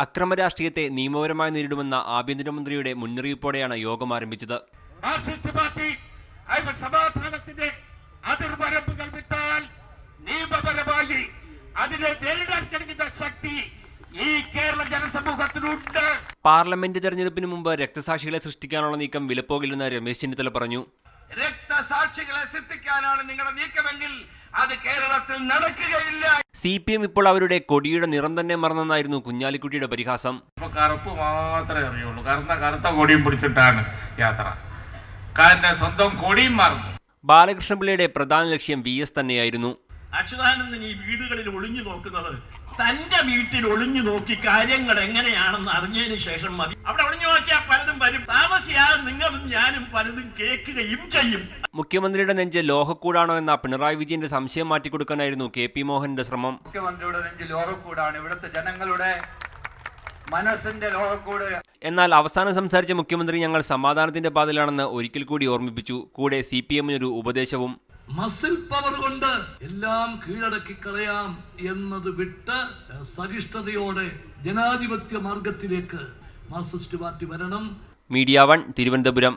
അക്രമരാഷ്ട്രീയത്തെ നിയമപരമായി നേരിടുമെന്ന ആഭ്യന്തരമന്ത്രിയുടെ മുന്നറിയിപ്പോടെയാണ് യോഗം ആരംഭിച്ചത്. മാർക്സിസ്റ്റ് പാർട്ടി സമാധാനത്തിന്റെ അതിർവരമ്പുകൾ വിട്ടാൽ നിയമപരമായി അതിനെ നേരിടാൻ കഴിയുന്ന ശക്തി ഈ കേരള ജനസമൂഹത്തിനുണ്ട്. പാർലമെന്റ് തെരഞ്ഞെടുപ്പിന് മുമ്പ് രക്തസാക്ഷികളെ സൃഷ്ടിക്കാനുള്ള നീക്കം വിലപ്പോകില്ലെന്ന് രമേശ് ചെന്നിത്തല പറഞ്ഞു. രക്തസാക്ഷികളെ സൃഷ്ടിക്കാനാണ് നിങ്ങളുടെ നീക്കമെങ്കിൽ അത് കേരളത്തിൽ നടക്കുകയില്ല. CPM ഇപ്പോൾ അവരുടെ കൊടിയുടെ നിറം തന്നെ മറന്നെന്നായിരുന്നു കുഞ്ഞാലിക്കുട്ടിയുടെ പരിഹാസം. കറുപ്പ് മാത്രമേ അറിയുള്ളൂ. കറുത്ത കൊടിയും പിടിച്ചിട്ടാണ് യാത്ര. സ്വന്തം കൊടിയും മറന്നു. ബാലകൃഷ്ണപിള്ളയുടെ പ്രധാന ലക്ഷ്യം VS തന്നെയായിരുന്നു. അച്യുതാനന്ദൻ ഈ വീടുകളിൽ ഒളിഞ്ഞു നോക്കുന്നത് തന്റെ വീട്ടിൽ ഒളിഞ്ഞു നോക്കി കാര്യങ്ങൾ എങ്ങനെയാണെന്ന് അറിഞ്ഞതിന് ശേഷം മതി. അവിടെ ഒളിഞ്ഞു നോക്കിയാൽ പലതും വരും. താമസിയാതെ നിങ്ങളും ഞാനും പലതും കേൾക്കുകയും ചെയ്യും. മുഖ്യമന്ത്രിയുടെ നെഞ്ച് ലോഹക്കൂടാണോ എന്ന പിണറായി വിജയന്റെ സംശയം മാറ്റിക്കൊടുക്കാനായിരുന്നു KP മോഹന്റെ ശ്രമം. മുഖ്യമന്ത്രിയുടെ നെഞ്ച് ലോഹക്കൂടാണ്, ഇവിടുത്തെ ജനങ്ങളുടെ മനസ്സിന്റെ ലോഹക്കൂട്. എന്നാൽ അവസാനം സംസാരിച്ച മുഖ്യമന്ത്രി ഞങ്ങൾ സമാധാനത്തിന്റെ പാതയിലാണെന്ന് ഒരിക്കൽ കൂടി ഓർമ്മിപ്പിച്ചു. കൂടെ CPM-നൊരു ഉപദേശവും. മസിൽ പവർ കൊണ്ട് എല്ലാം കീഴടക്കി കളയാം എന്നത് വിട്ട് സഹിഷ്ണുതയോടെ ജനാധിപത്യ മാർഗത്തിലേക്ക് മാർക്സിസ്റ്റ് പാർട്ടി വരണം. മീഡിയ 1 തിരുവനന്തപുരം.